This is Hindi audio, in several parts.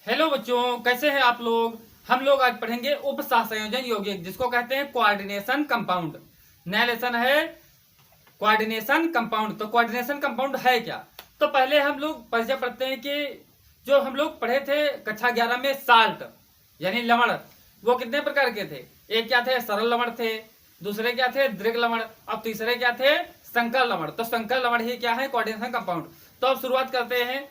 हेलो बच्चों, कैसे हैं आप लोग। हम लोग आज पढ़ेंगे उप सहसंयोजन यौगिक, जिसको कहते हैं कोऑर्डिनेशन कंपाउंड। नया लेसन है कोऑर्डिनेशन कंपाउंड। तो कोऑर्डिनेशन कंपाउंड है क्या। तो पहले हम लोग परिचय पढ़ते हैं कि जो हम लोग पढ़े थे कक्षा 11 में साल्ट यानी लवण, वो कितने प्रकार के थे। एक क्या थे, सरल लवण थे। दूसरे क्या थे, दृढ़ लवण। अब तीसरे क्या थे, संकर लवण। तो संकर लवण ही क्या है, कोऑर्डिनेशन कंपाउंड। तो अब शुरुआत करते हैं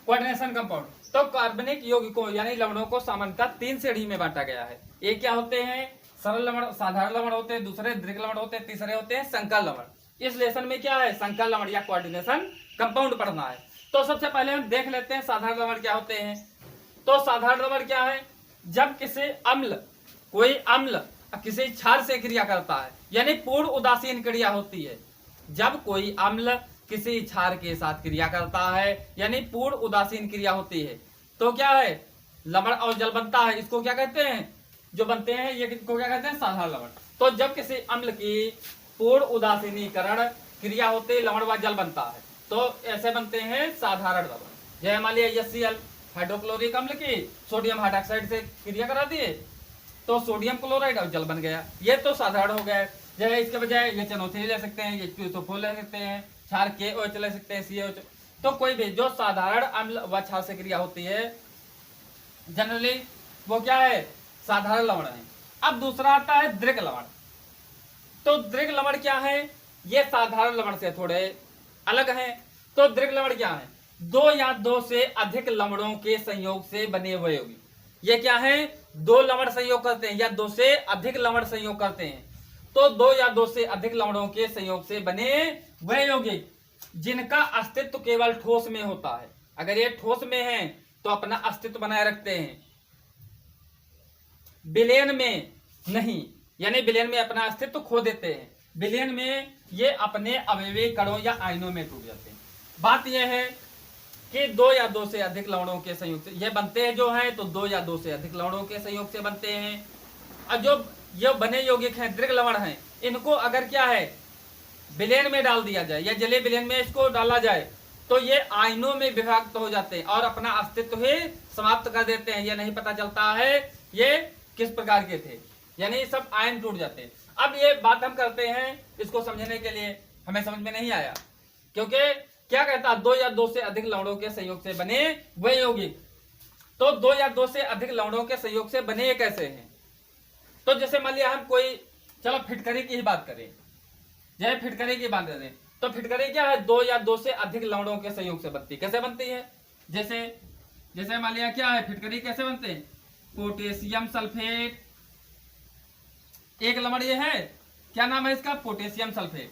कोऑर्डिनेशन कंपाउंड। तो कार्बनिक यौगिकों यानी लवणों को सामान्यतः 3 श्रेणी में बांटा गया है। एक क्या होते हैं, सरल लवण, साधारण लवण होते हैं। दूसरे दृढ़ लवण होते हैं। तीसरे होते हैं संकर लवण। इस लेसन में क्या है, संकर लवण या कोऑर्डिनेशन कंपाउंड पढ़ना है। तो सबसे पहले हम देख लेते हैं साधारण लवण क्या होते हैं। तो साधारण लवण क्या है, जब कोई अम्ल किसी क्षार से क्रिया करता है, यानी पूर्ण उदासीन क्रिया होती है। जब कोई अम्ल किसी क्षार के साथ क्रिया करता है, यानी पूर्ण उदासीन क्रिया होती है, तो क्या है, लवण और जल बनता है। इसको क्या कहते हैं, जो बनते हैं ये किसको क्या कहते हैं, साधारण लवण। तो जब किसी अम्ल की पूर्ण उदासीनीकरण क्रिया होती है, लवण व जल बनता है, तो ऐसे बनते हैं साधारण लवण। जैसे मान लिया HCl, हाइड्रोक्लोरिक अम्ल की सोडियम हाइड्रोक्साइड से क्रिया करा दिए, तो सोडियम क्लोराइड और जल बन गया। ये तो साधारण हो गया। जैसे इसके बजाय ये NO3 ले सकते हैं, H2SO4 ले सकते हैं, क्षार KOH ले सकते हैं, COH। तो कोई भी जो साधारण अम्ल व क्षार से क्रिया होती है, जनरली वो क्या है, साधारण लवण है। अब दूसरा आता है दृढ़ लवण। तो दृढ़ लवण क्या है, ये साधारण लवण से थोड़े अलग है। तो दृढ़ लवण क्या है, 2 या 2 से अधिक लवणों के संयोग से बने हुए यौगिक। ये क्या है, 2 लवण संयोग करते हैं या 2 से अधिक लवण संयोग करते हैं। तो 2 या 2 से अधिक लवणों के संयोग से बने वह यौगिक जिनका अस्तित्व केवल ठोस में होता है। अगर ये ठोस में है तो अपना अस्तित्व बनाए रखते हैं, विलयन में नहीं, यानी विलयन में अपना अस्तित्व खो देते हैं। विलयन में ये अपने अवयवी कणों या आयनों में टूट जाते हैं। बात यह है कि 2 या 2 से अधिक लवणों के संयोग से ये बनते हैं, जो है तो 2 या 2 से अधिक लवणों के संयोग से बनते हैं। और जो बने यौगिक हैं, दृढ़ लवण हैं, इनको अगर क्या है, विलयन में डाल दिया जाए या जलीय विलयन में इसको डाला जाए, तो ये आयनों में विभक्त हो जाते हैं और अपना अस्तित्व ही समाप्त कर देते हैं। ये नहीं पता चलता है ये किस प्रकार के थे, यानी सब आयन टूट जाते हैं। अब ये बात हम करते हैं, इसको समझने के लिए हमें समझ में नहीं आया, क्योंकि क्या कहता है, 2 या 2 से अधिक लवणों के संयोग से बने वे यौगिक। तो 2 या 2 से अधिक लवणों के संयोग से बने ये कैसे हैं। तो जैसे मान लिया हम कोई, चलो फिटकरी की ही बात करें, जैसे फिटकरी की बात करें, तो फिटकरी क्या है, 2 या 2 से अधिक लवणों के संयोग से बनती। कैसे बनती है, जैसे जैसे मान लिया क्या है, फिटकरी कैसे बनते हैं, पोटेशियम सल्फेट, एक लवण ये है, क्या नाम है इसका, पोटेशियम सल्फेट।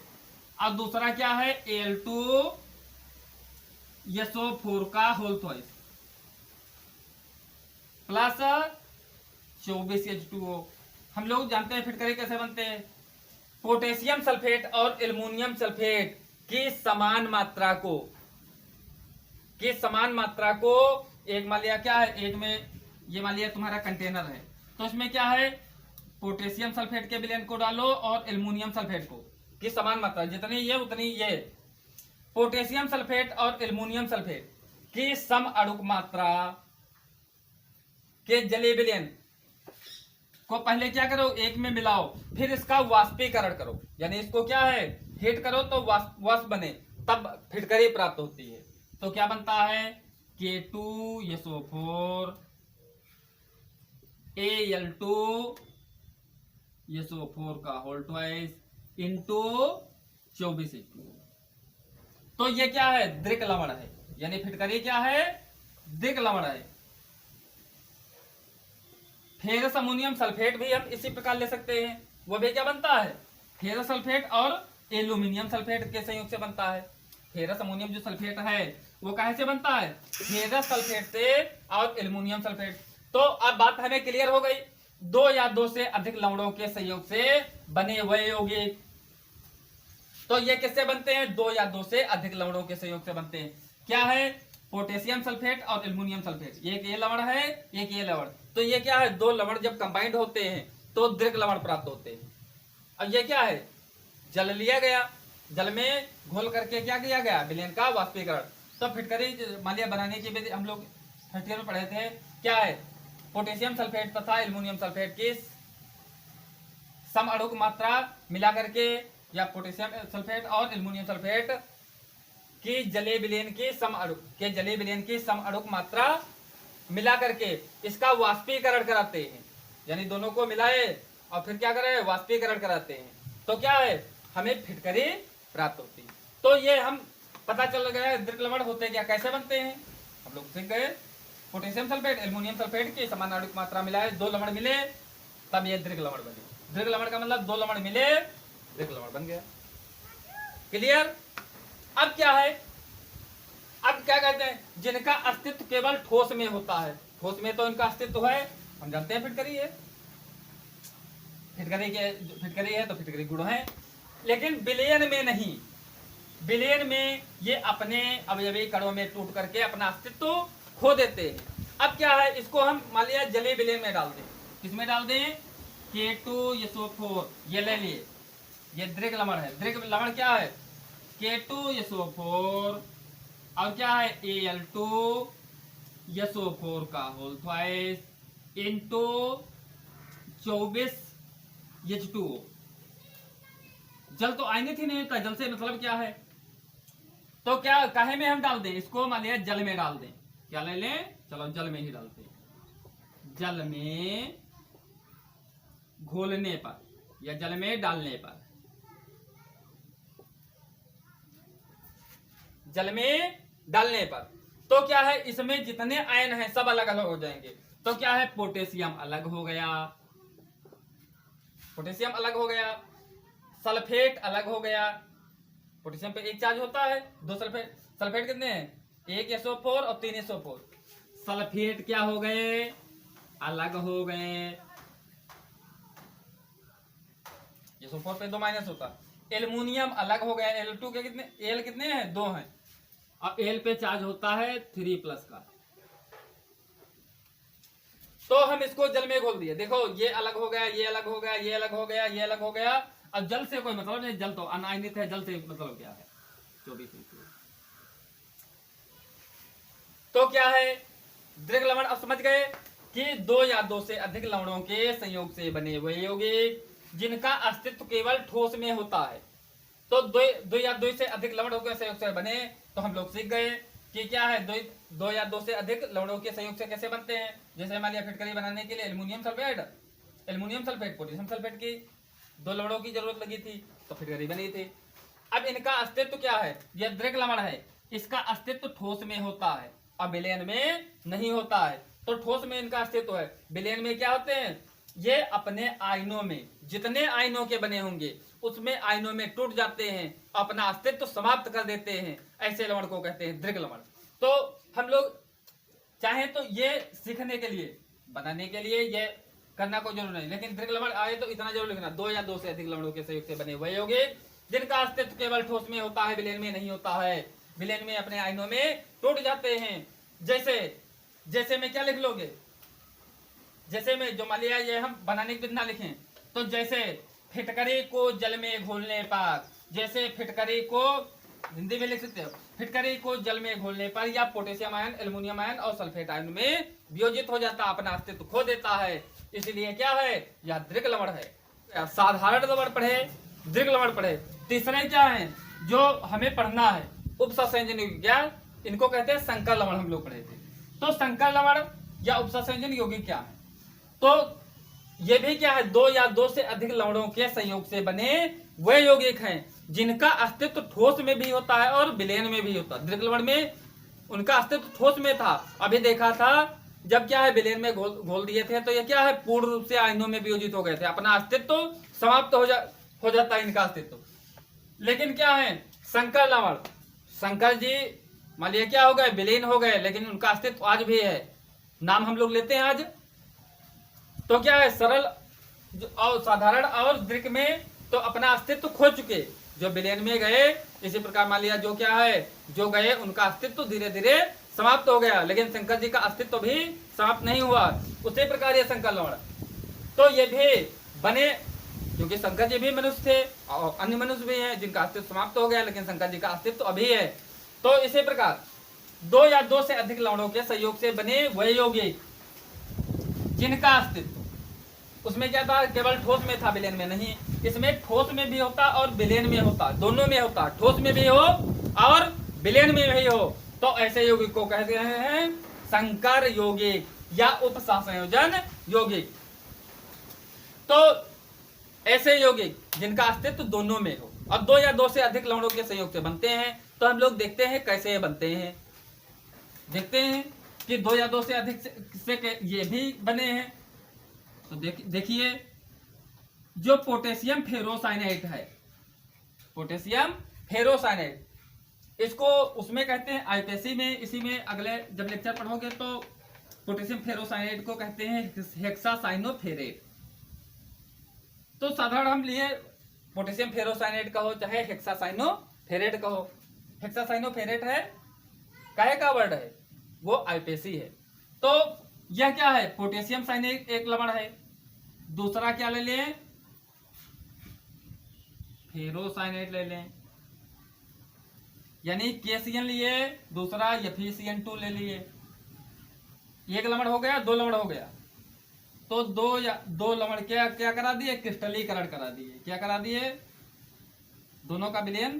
और दूसरा क्या है, Al2SO4 का होल ट्वाइस प्लस 24H2O। हम लोग जानते हैं फिटकरी कैसे बनते हैं, पोटेशियम सल्फेट और एल्युमिनियम सल्फेट की समान मात्रा को एक मान लिया क्या है, एक में ये मान लिया तुम्हारा कंटेनर है, तो इसमें क्या है, पोटेशियम सल्फेट के विलयन को डालो और एल्युमिनियम सल्फेट को की समान मात्रा, जितनी ये उतनी ये। पोटेशियम सल्फेट और एल्युमिनियम सल्फेट की सम अणुक मात्रा के जलीय विलयन को पहले क्या करो, एक में मिलाओ, फिर इसका वाष्पीकरण करो, यानी इसको क्या है, हीट करो तो वाष्प बने, तब फिटकरी प्राप्त होती है। तो क्या बनता है, K2SO4 Al2SO4 का होल ट्वाइस इंटू 24H2O। तो ये क्या है, दृढ़ लवण है, यानी फिटकरी क्या है, दृढ़ लवण है। फेरस अमोनियम सल्फेट भी हम इसी प्रकार ले सकते हैं, वो भी क्या बनता है, फेरस सल्फेट और एल्यूमिनियम सल्फेट के संयोग से बनता है। फेरस अमोनियम जो सल्फेट है वो कहाँ से बनता है, फेरस सल्फेट से और एल्यूमिनियम सल्फेट। तो अब बात हमें क्लियर हो गई, 2 या 2 से अधिक लवणों के संयोग से बने हुए यौगिक। तो ये किससे बनते हैं, 2 या 2 से अधिक लवणों के संयोग से बनते हैं। क्या है, पोटेशियम सल्फेट और एल्युमिनियम सल्फेट, एक ये लवण है, एक ये लवण। तो ये क्या है, 2 लवण जब कंबाइंड होते हैं तो दृढ़ लवण प्राप्त होते हैं। अब ये क्या है, जल लिया गया, जल में घोल करके क्या किया गया, विलयन का वाष्पीकरण। तो फिटकरी मान लिया बनाने की हम लोग फर्स्ट ईयर में पढ़े थे, क्या है, पोटेशियम सल्फेट तथा एल्युमिनियम सल्फेट की सम अणुक मात्रा मिला करके, या पोटेशियम सल्फेट और एल्युमिनियम सल्फेट की जलीय विलयन की सम अणुक मात्रा मिला करके इसका वाष्पीकरण कराते हैं। यानी दोनों को मिलाए और फिर क्या करें, वाष्पीकरण कराते हैं, तो क्या है, हमें फिटकरी प्राप्त होती है। तो ये हम पता चल गया दीर्घ लवण होते क्या, कैसे बनते हैं, हम लोग सीख गए। पोटेशियम सल्फेट एल्युमिनियम सल्फेट की समान आणविक मात्रा मिलाए, 2 लवण मिले, तब ये दीर्घ लवण बने। दीर्घ लवण का मतलब 2 लवण मिले, दीर्घ लवण बन गया। क्लियर। अब क्या है, अब क्या कहते हैं, जिनका अस्तित्व केवल ठोस में होता है। ठोस में तो इनका अस्तित्व है, हम जानते हैं फिटकरी है, फिटकरी है तो फिटकरी गुण है, लेकिन विलयन में नहीं। विलयन में ये अपने अवयवी कणों में टूट करके अपना अस्तित्व खो देते हैं। अब क्या है, इसको हम मान लिया जलीय विलयन में डाल दें। किसमें डाल दें, K2SO4, ये ले लिए, ये दीर्घ लवण है। दीर्घ लवण क्या है, K2SO4 और क्या है, Al2SO4 का होल ट्वाइस इंटू 24 H2O। जल तो आयनित ही नहीं होता, जल से मतलब क्या है, तो क्या काहे में हम डाल दें इसको, मान लिया जल में डाल दें। क्या ले लें, चलो जल में ही डालते हैं। जल में घोलने पर या जल में डालने पर, जल में डालने पर, तो क्या है, इसमें जितने आयन हैं सब अलग अलग हो जाएंगे। तो क्या है, पोटेशियम अलग हो गया, पोटेशियम अलग हो गया, सल्फेट अलग हो गया। पोटेशियम पे 1 चार्ज होता है, 2 सल्फेट। सल्फेट कितने हैं, 1 SO4 और 3 SO4। सल्फेट क्या हो गए, अलग हो गए। SO4 पे 2 माइनस होता। एल्युमिनियम अलग हो गया, L2 के कितने, L कितने हैं, 2 हैं, और L पे चार्ज होता है 3+ का। तो हम इसको जल में घोल दिए, देखो ये अलग हो गया, ये अलग हो गया, ये अलग हो गया, ये अलग हो गया। अब जल से कोई मतलब नहीं, जल तो अनायनित है, जल से मतलब क्या है, 24। तो क्या है, दीर्घ लवण। अब समझ गए कि 2 या 2 से अधिक लवणों के संयोग से बने हुए यौगिक जिनका अस्तित्व केवल ठोस में होता है। तो 2 या 2 से अधिक लवणों के संयोग से बने, तो हम लोग सीख गए कि क्या है, 2 या 2 से अधिक लवणों के संयोग से कैसे बनते हैं। जैसे मान लिया फिटकरी बनाने के लिए एल्युमिनियम सल्फेट पोटेशियम सल्फेट की 2 लवणों की जरूरत लगी थी, तो फिटकरी बनी थी। अब इनका अस्तित्व क्या है, यह दीर्घ लवण है, इसका अस्तित्व ठोस में होता है और विलयन में नहीं होता है। तो ठोस में इनका अस्तित्व है, विलयन में क्या होते हैं, ये अपने आयनों में जितने आयनों के बने होंगे उसमें आयनों में टूट जाते हैं, अपना अस्तित्व समाप्त कर देते हैं। ऐसे लवण को कहते हैं दीर्घ लवण। तो हम लोग चाहें तो ये सीखने के लिए, बनाने के लिए ये करना कोई जरूर नहीं, लेकिन दीर्घ लवण आए तो इतना जरूर लिखना, 2 या 2 से अधिक लवणों के संयोग से बने हुए यौगिक जिनका अस्तित्व केवल ठोस में होता है, विलयन में नहीं होता है। विलयन में अपने आयनों में टूट जाते हैं। जैसे में क्या लिख लोगे, जैसे में जो मान लिया ये हम बनाने की विधि लिखें, तो जैसे फिटकरी को जल में घोलने पर, जैसे फिटकरी को हिंदी में लिख सकते हो, फिटकरी को जल में घोलने पर या पोटेशियम आयन, एल्युमिनियम आयन और सल्फेट आयन में वियोजित हो जाता, अपना अस्तित्व खो देता है। इसलिए क्या है, यह दीर्घ लवण है। साधारण लवण पढ़े, दीर्घ लवण पढ़े। तीसरे क्या है जो हमें पढ़ना है, उपसंयोजन यौगिक, इनको कहते हैं संकर लवण, हम लोग पढ़े थे। तो संकर लवण या उपसंयोजन यौगिक क्या है, तो ये भी क्या है, 2 या 2 से अधिक लवणों के संयोग से बने वे यौगिक हैं जिनका अस्तित्व ठोस में भी होता है और विलयन में भी होता है। दीर्घ लवण में उनका अस्तित्व ठोस में था, अभी देखा था जब क्या है विलयन में घोल दिए थे, तो ये क्या है पूर्ण रूप से आयनों में वियोजित हो गए थे, अपना अस्तित्व समाप्त हो जाता है इनका अस्तित्व। लेकिन क्या है संकर लवण, शंकर जी मान लिया क्या हो गए, विलीन हो गए, लेकिन उनका अस्तित्व आज भी है, नाम हम लोग लेते हैं आज। तो क्या है सरल और साधारण और दीर्घ में तो अपना अस्तित्व खो चुके, जो विलयन में गए, इसी प्रकार मान लिया जो क्या है जो गए उनका अस्तित्व धीरे धीरे समाप्त हो गया, लेकिन शंकर जी का अस्तित्व भी समाप्त नहीं हुआ। उसी प्रकार ये संकर लवण, तो ये भी बने क्योंकि शंकर जी भी मनुष्य थे और अन्य मनुष्य भी हैं जिनका अस्तित्व समाप्त हो गया, लेकिन शंकर जी का अस्तित्व अभी है। तो इसी प्रकार दो या दो से अधिक लवणों के संयोग से बने वह यौगिक जिनका अस्तित्व, उसमें क्या था, केवल ठोस में था, विलयन में नहीं। इसमें ठोस में भी होता और विलयन में होता, दोनों में होता, ठोस में भी हो और विलयन में भी हो, तो ऐसे यौगिक को कहते हैं संकर यौगिक या उपसंयोजन यौगिक। तो ऐसे यौगिक जिनका अस्तित्व दोनों में हो और दो या दो से अधिक लवणों के संयोग से बनते हैं, तो हम लोग देखते हैं कैसे बनते हैं। देखते हैं कि दो या दो से अधिक से ये भी बने हैं। तो देखिए, जो पोटेशियम फेरोसाइनेट है, पोटेशियम फेरोसाइनेट, इसको उसमें कहते हैं आईपीएससी में, इसी में अगले जब लेक्चर पढ़ोगे तो पोटेशियम फेरोसाइनेट को कहते हैं हेक्सासाइनोफेरेट। तो साधारण हम लिए पोटेशियम फेरोसाइनेट कहो चाहे हेक्सासाइनोफेरेट कहो। हेक्सासाइनोफेरेट है, काहे का वर्ड है, वो आईपीएससी है। तो यह क्या है, पोटेशियम साइनेट एक लवण है। दूसरा क्या ले लें, फेरोसाइनेट ले लें, यानी केसीएन लिए, दूसरा एफीसीएन2 ले लिए। एक लवण हो गया, दो लवण हो गया। तो दो लवण क्या क्या करा दिए, क्रिस्टलीकरण करा दिए। क्या करा दिए, दोनों का विलयन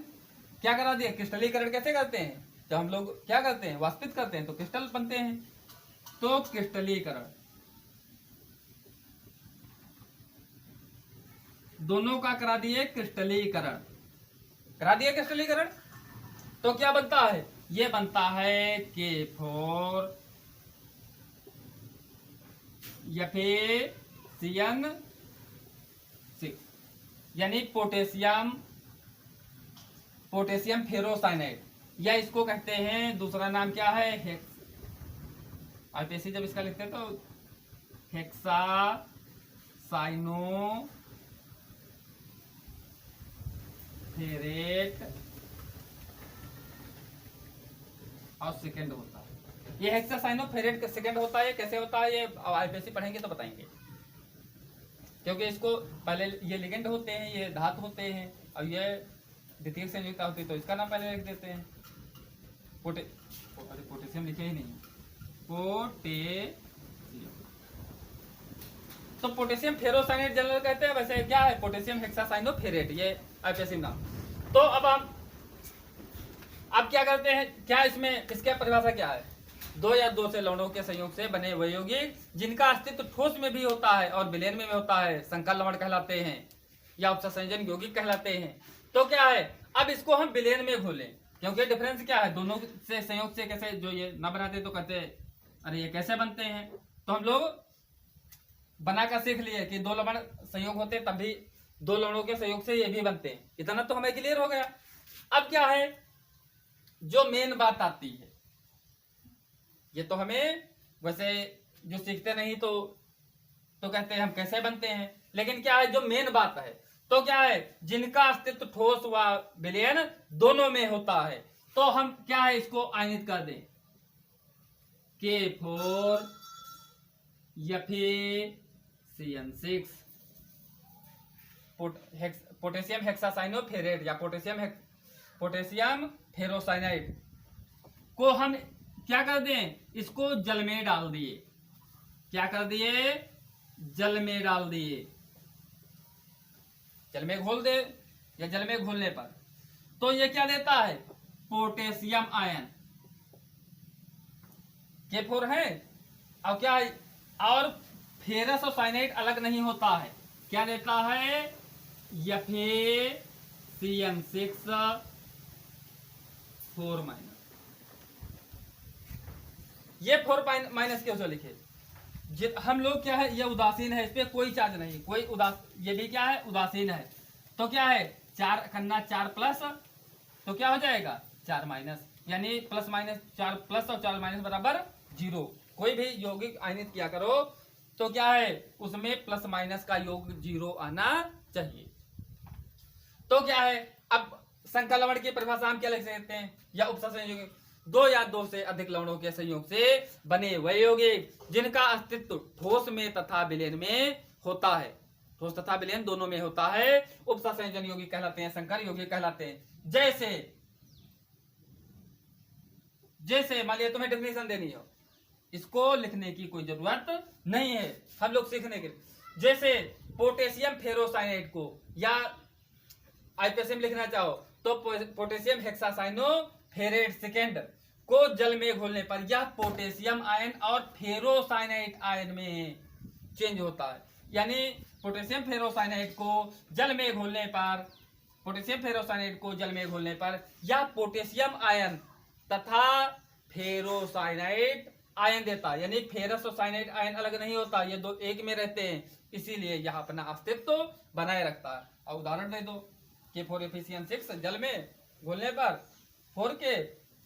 क्या करा दिए, क्रिस्टलीकरण कैसे करते हैं, जब हम लोग क्या करते हैं, वाष्पित करते हैं तो क्रिस्टल बनते हैं। तो क्रिस्टलीकरण, दोनों का करा दिए क्रिस्टलीकरण, करा दिए क्रिस्टलीकरण। तो क्या बनता है, ये बनता है K4 Fe(CN6), यानी पोटेशियम फेरोसाइनेट, या इसको कहते हैं, दूसरा नाम क्या है, आईपीएससी जब इसका लिखते हैं तो हेक्सासाइनोफेरेट और सेकंड होता है। ये हेक्सासाइनोफेरेट का सेकंड होता है। कैसे होता है ये आईपीएससी पढ़ेंगे तो बताएंगे, क्योंकि इसको पहले ये लिगेंड होते हैं, ये धातु होते हैं, और ये द्वितीयक संयुक्ता होती है, तो इसका नाम पहले लिख देते हैं। पोटेशियम लिखे ही नहीं, तो पोटेशियम फेरोसाइनेट जनरल कहते हैं, वैसे क्या है, पोटेशियम हेक्सासाइनोफेरेट, ये आईपीएससी नाम। तो अब क्या करते हैं, क्या इसमें इसके परिभाषा क्या है, दो या दो से लवणों के संयोग से बने वह यौगिक जिनका अस्तित्व ठोस में भी होता है और विलयन में भी होता है, संकर लवण कहलाते हैं या उपसंयोजन यौगिक कहलाते हैं। तो क्या है, अब इसको हम विलयन में घोलें, क्योंकि डिफरेंस क्या है, दोनों से संयोग से कैसे, जो ये ना बनाते तो कहते अरे ये कैसे बनते हैं, तो हम लोग बनाकर सीख लिए कि दो लवण संयोग होते तभी दो लवणों के संयोग से ये भी बनते हैं। इतना तो हमें क्लियर हो गया। अब क्या है, जो मेन बात आती है, ये तो हमें वैसे जो सीखते नहीं तो कहते हैं हम कैसे बनते हैं, लेकिन क्या है, जो मेन बात है, तो क्या है, जिनका अस्तित्व ठोस व विलयन दोनों में होता है, तो हम क्या है, इसको आयनित कर दें, K4 Fe(CN6), पोटेशियम हेक्सासाइनोफेरेट या पोटेशियम फेरोसाइनाइड को हम क्या कर दें, इसको जल में डाल दिए। क्या कर दिए, जल में डाल दिए, जल में घोल दे, या जल में घोलने पर तो ये क्या देता है, पोटेशियम आयन, K4 है। अब क्या है, और फेरस और साइनाइड अलग नहीं होता है, क्या देता है, FeCN6 4-। ये 4- क्यों लिखे, हम लोग क्या है, ये उदासीन है, इस पे कोई चार्ज नहीं, कोई ये भी क्या है, उदासीन है। तो क्या है, 4 करना 4+, तो क्या हो जाएगा 4-, यानी +-4+ और 4- बराबर 0। कोई भी यौगिक आयनित किया करो तो क्या है, उसमें +- का योग 0 आना चाहिए। तो क्या है, अब संकर लवण की परिभाषा हम क्या लिख सकते हैं, या उपसंयोजन यौगिक, दो या दो से अधिक लवणों के संयोग से बने वह यौगिक जिनका अस्तित्व ठोस में तथा विलयन में होता है, ठोस तथा विलयन दोनों में होता है, उपसंयोजन यौगिक कहलाते हैं, संकर यौगिक कहलाते हैं। जैसे मान लिया तुम्हें डेफिनेशन देनी हो, इसको लिखने की कोई जरूरत नहीं है, हम लोग सीखने के लिए। जैसे पोटेशियम फेरोसाइनाइड को, या आईपीएसएम लिखना चाहो तो पोटेशियम हेक्सासाइनोफेरेट सेकेंड को जल में घोलने पर यह पोटेशियम आयन और फेरोसाइनाइड आयन में चेंज होता है। यानी पोटेशियम फेरोसाइनाइड को जल में घोलने पर, पोटेशियम फेरोसाइनाइड को जल में घोलने पर यह पोटेशियम आयन तथा फेरोसाइनाइड आयन देता है। यानी फेरस और साइनाइड आयन अलग नहीं होता, ये दो एक में रहते हैं, इसीलिए यह अपना अस्तित्व बनाए रखता है। और उदाहरण दे दो कि 4Fe6 जल में घोलने पर 4K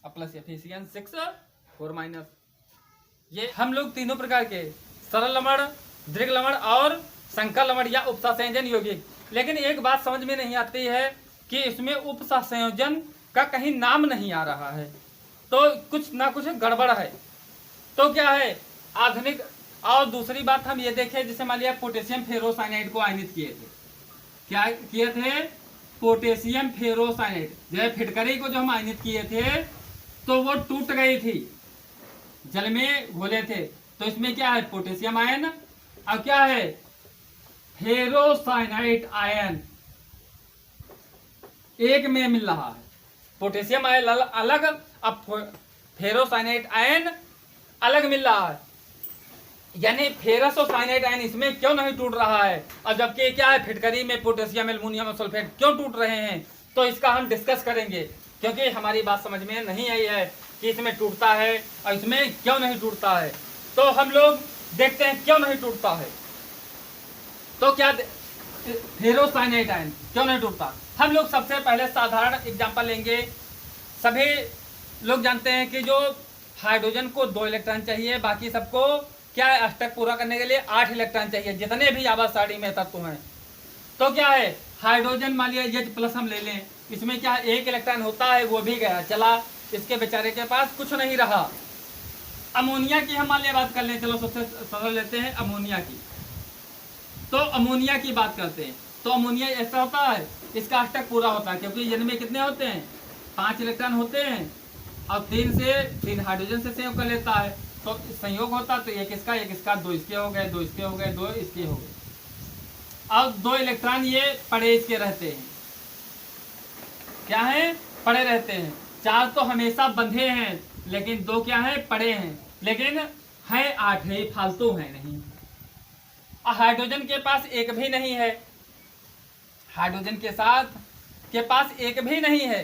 प्लस Fe6 4-। ये हम लोग तीनों प्रकार के सरल लवण, दीर्घ लवण और संकर लवण या उपसंयोजन यौगिक, लेकिन एक बात समझ में नहीं आती है कि इसमें उपसंयोजन का कहीं नाम नहीं आ रहा है, तो कुछ ना कुछ गड़बड़ है। तो क्या है आधुनिक। और दूसरी बात हम ये देखें, जैसे मान लिया पोटेशियम फेरोसाइनाइड को आयनित किए थे, क्या किए थे, पोटेशियम फेरोसाइनाइड, जो फिटकरी को जो हम आयनित किए थे तो वो टूट गई थी, जल में घोले थे, तो इसमें क्या है पोटेशियम आयन, अब क्या है फेरोसाइनाइड आयन एक में मिल रहा है। पोटेशियम आयन अलग, अब फेरोसाइनाइड आयन अलग मिल रहा है। यानी फेरस और साइनाइड आयन इसमें क्यों नहीं टूट रहा है, और जबकि क्या है फिटकरी में पोटेशियम एल्युमिनियम और सल्फेट क्यों टूट रहे हैं, तो इसका हम डिस्कस करेंगे, क्योंकि हमारी बात समझ में नहीं आई है कि इसमें टूटता है और इसमें क्यों नहीं टूटता है। तो हम लोग देखते हैं क्यों नहीं टूटता है। तो क्या फेरोसाइनाइड आयन क्यों नहीं टूटता, हम लोग सबसे पहले साधारण एग्जांपल लेंगे। सभी लोग जानते हैं कि जो हाइड्रोजन को 2 इलेक्ट्रॉन चाहिए, बाकी सबको क्या है अष्टक पूरा करने के लिए 8 इलेक्ट्रॉन चाहिए, जितने भी आवाज सारणी में तत्व हैं। तो क्या है हाइड्रोजन मान लिया H+ हम ले लें, इसमें क्या 1 इलेक्ट्रॉन होता है, वो भी गया चला, इसके बेचारे के पास कुछ नहीं रहा। अमोनिया की हम मान लिया बात कर लें, चलो सबसे सरल लेते हैं अमोनिया की। तो अमोनिया की बात करते हैं, तो अमोनिया ऐसा होता है, इसका अष्टक पूरा होता है, क्योंकि इनमें कितने होते हैं 5 इलेक्ट्रॉन होते हैं, और 3 हाइड्रोजन से संयोग कर लेता है, तो संयोग होता तो एक इसका 2 इसके हो गए, 2 इसके हो गए, 2 इसके हो गए। अब 2 इलेक्ट्रॉन ये पड़े इसके रहते हैं, क्या है पड़े रहते हैं। 4 तो हमेशा बंधे हैं, लेकिन 2 क्या है पड़े हैं, लेकिन है 8 है, फालतू है नहीं। हाइड्रोजन के पास एक भी नहीं है, हाइड्रोजन के साथ के पास एक भी नहीं है।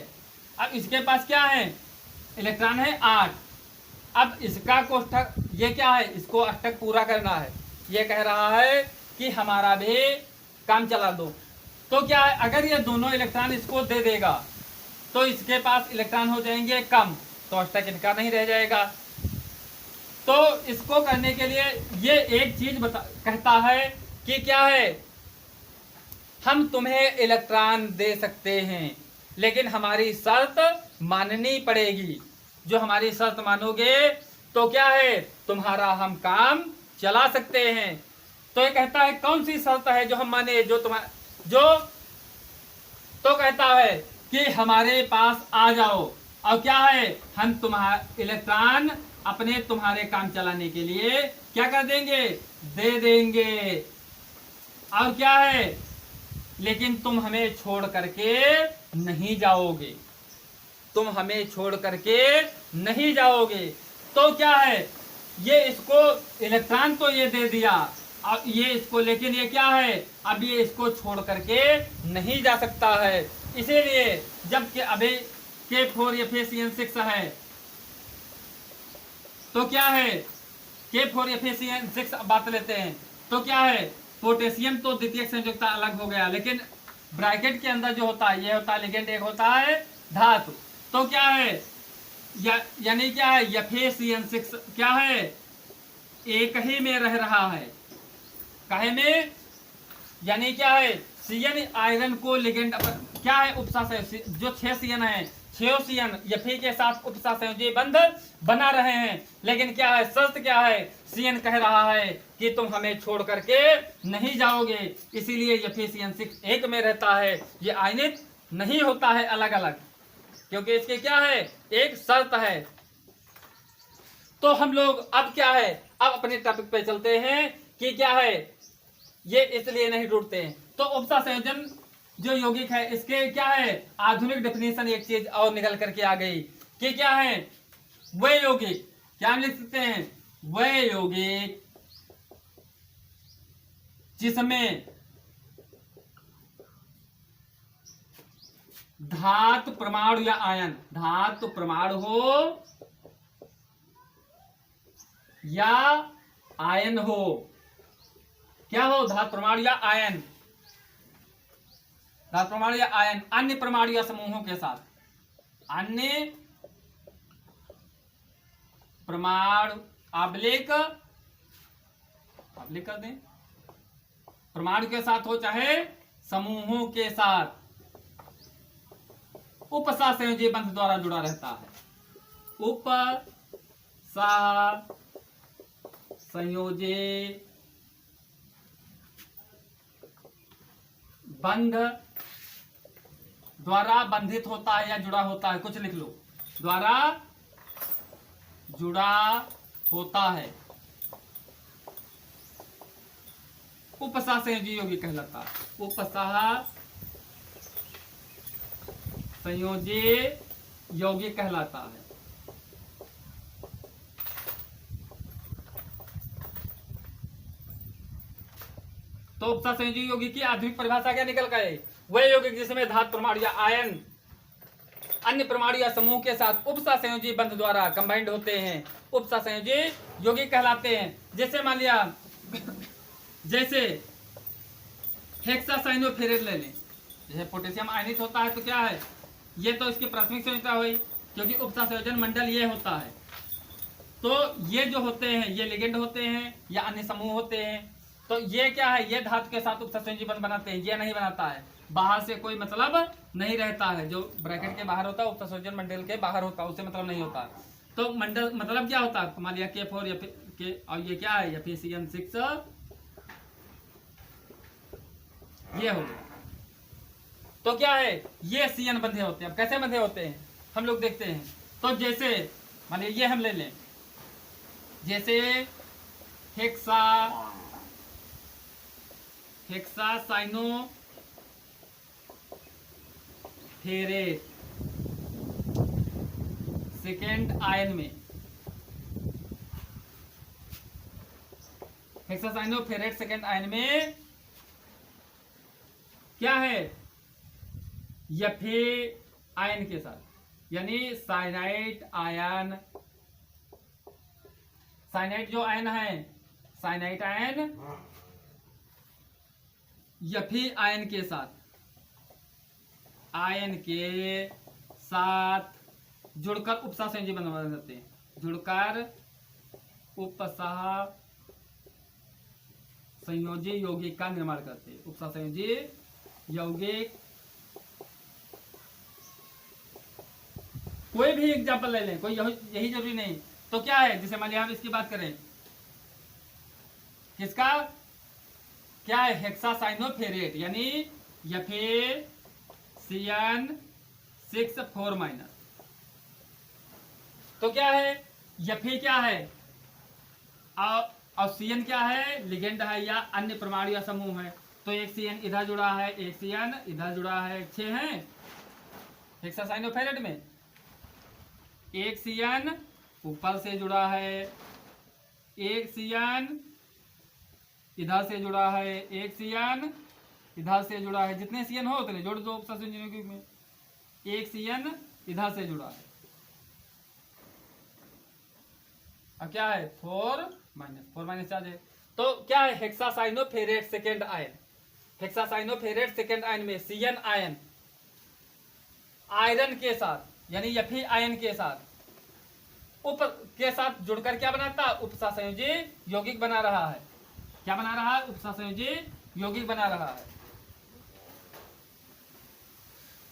अब इसके पास क्या है इलेक्ट्रॉन है 8। अब इसका कोष्ठक ये क्या है, इसको अष्टक पूरा करना है, ये कह रहा है कि हमारा भी काम चला दो। तो क्या है अगर ये दोनों इलेक्ट्रॉन इसको दे देगा तो इसके पास इलेक्ट्रॉन हो जाएंगे कम, तो अष्टक इनका नहीं रह जाएगा। तो इसको करने के लिए ये एक चीज कहता है कि क्या है, हम तुम्हें इलेक्ट्रॉन दे सकते हैं, लेकिन हमारी शर्त माननी पड़ेगी। जो हमारी शर्त मानोगे तो क्या है तुम्हारा हम काम चला सकते हैं। तो ये कहता है कौन सी शर्त है जो हम माने, तो कहता है कि हमारे पास आ जाओ, और क्या है हम तुम्हारा इलेक्ट्रॉन अपने तुम्हारे काम चलाने के लिए क्या कर देंगे, दे देंगे। और क्या है लेकिन तुम हमें छोड़ करके नहीं जाओगे, तुम हमें छोड़ करके नहीं जाओगे। तो क्या है ये इसको इलेक्ट्रॉन तो ये दे दिया, अब ये इसको, लेकिन ये क्या है अब ये इसको छोड़ करके नहीं जा सकता है। इसीलिए जब कि अभी K4Fe6 है, तो क्या है K4Fe6 बात लेते हैं, तो क्या है पोटेशियम तो द्वितीयक संयोजकता अलग हो गया, लेकिन ब्रैकेट के अंदर जो होता है ये होता है लिगेंड, एक होता है धातु। तो क्या है यानी क्या है Fe6 क्या है एक ही में रह रहा है, काहे में, यानी क्या है Cn आयरन को लिगेंड क्या है उपसंयोजी, जो 6 Cn है 6 Cn Fe के साथ उपसंयोजी बंध बना रहे हैं, लेकिन क्या है शर्त क्या है, Cn कह रहा है कि तुम हमें छोड़ करके नहीं जाओगे, इसीलिए Fe6 एक में रहता है, ये आयनित नहीं होता है अलग अलग, क्योंकि इसके क्या है एक शर्त है। तो हम लोग अब क्या है, अब अपने टॉपिक पे चलते हैं कि क्या है ये इसलिए नहीं टूटते हैं। तो उपसा संयोजन जो यौगिक है इसके क्या है आधुनिक डेफिनेशन एक चीज और निकल करके आ गई कि क्या है वे यौगिक, क्या हम लिख सकते हैं वे यौगिक जिसमें धातु परमाणु या आयन, धातु परमाणु हो या आयन हो, क्या हो धातु परमाणु या आयन, धातु परमाणु या आयन अन्य परमाणु या समूहों के साथ, अन्य परमाणु अवलेख कर दें, परमाणु के साथ हो चाहे समूहों के साथ उपसा संयोजी बंध द्वारा जुड़ा रहता है। उपसा संयोजी बंध द्वारा बंधित होता है या जुड़ा होता है, कुछ लिख लो, द्वारा जुड़ा होता है, उपसा संयोजी यौगिक कहलाता है। उपसा संयोजी यौगिक कहलाता है। तो उपसा संयोजी यौगिक की आधुनिक परिभाषा क्या निकल गए, वह यौगिक जिसमें धातु परमाणु या आयन अन्य परमाणु या समूह के साथ उपसा संयोजी बंध द्वारा कंबाइंड होते हैं, उपसा संयोजी यौगिक कहलाते हैं। जैसे मान लिया जैसे हेक्सासाइनोफेरेट ले लें, जैसे पोटेशियम आयनित होता है तो क्या है ये तो इसकी प्राथमिक संयोजकता हुई क्योंकि उपसा संयोजन मंडल ये होता है। तो ये जो होते हैं ये लिगेंड होते हैं या अन्य समूह होते हैं। तो ये क्या है ये धातु के साथ उपसा संयोजी बंध बनाते हैं, ये नहीं बनाता है, बाहर से कोई मतलब नहीं रहता है, जो ब्रैकेट के बाहर होता है उपसा संयोजन मंडल के बाहर होता है उससे मतलब नहीं होता। तो मंडल मतलब क्या होता है, मान लिया K4 या के और ये क्या है FeCN6 ये हो गया। तो क्या है ये CN बंधे होते हैं। अब कैसे बंधे होते हैं हम लोग देखते हैं। तो जैसे मान ये हम ले लें, जैसे हेक्सासाइनोफेरेट सेकेंड आयन में, हेक्सासाइनोफेरेट सेकेंड आयन में क्या है Fe आयन के साथ, यानी साइनाइड आयन, साइनाइड जो आयन है साइनाइड आयन Fe आयन के साथ, आयन के साथ जुड़कर उपसा संयोजी बना जाते हैं, जुड़कर उपसा संयोजी यौगिक का निर्माण करते हैं। उपसा संयोजी यौगिक कोई भी एग्जाम्पल ले लें, कोई यही जरूरी नहीं। तो क्या है जैसे मान लिया हम इसकी बात करें, किसका क्या है हेक्सासाइनोफेरेट यानी FeCN6 तो क्या है Fe क्या है और CN क्या है लिगेंड है या अन्य परमाणु या समूह है। तो एक CN इधर जुड़ा है, एक CN इधर जुड़ा है, 6 हैं हेक्सासाइनोफेरेट में। एक CN ऊपर से जुड़ा है, एक CN इधर से जुड़ा है, एक CN इधर से जुड़ा है, जितने CN हो उतने जोड़ दो उपसा संयोजी यौगिक में। एक CN इधर से जुड़ा है, अब क्या है 4 माइनस चार्ज है। तो क्या है hexacyanoferrate second ion, hexacyanoferrate second ion में CN आयन आयरन के साथ यानी Fe आयन के साथ उप के साथ जुड़कर क्या बनाता है उपसा संयोजी यौगिक बना रहा है। क्या बना रहा है उपसा संयोजी यौगिक बना रहा है।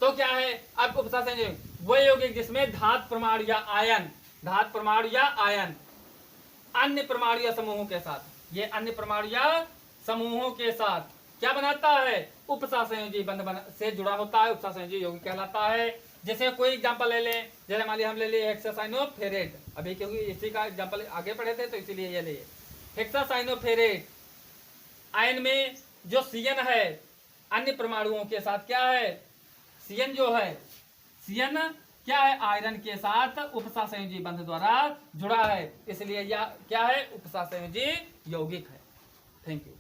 तो क्या है अब उपसा संयोजी वो यौगिक जिसमें धातु परमाणु या आयन, धातु परमाणु या आयन अन्य परमाणु या समूहों के साथ, ये अन्य परमाणु या समूहों के साथ क्या बनाता है उपसा संयोजी बंध से जुड़ा होता है, उपसा संयोजी यौगिक कहलाता है। जैसे कोई एग्जांपल ले लें, जैसे मान लिया हम ले लिए हेक्सासाइनोफेरेट, अभी क्योंकि इसी का एग्जांपल आगे पढ़े थे तो इसीलिए ये लिए हेक्सासाइनोफेरेट। आयन में जो सीएन है अन्य परमाणुओं के साथ क्या है, सीएन जो है, सीएन क्या है, आयरन के साथ उपसहसंयोजी बंध द्वारा जुड़ा है, इसलिए यह क्या है, उपसहसंयोजी यौगिक है। Thank you.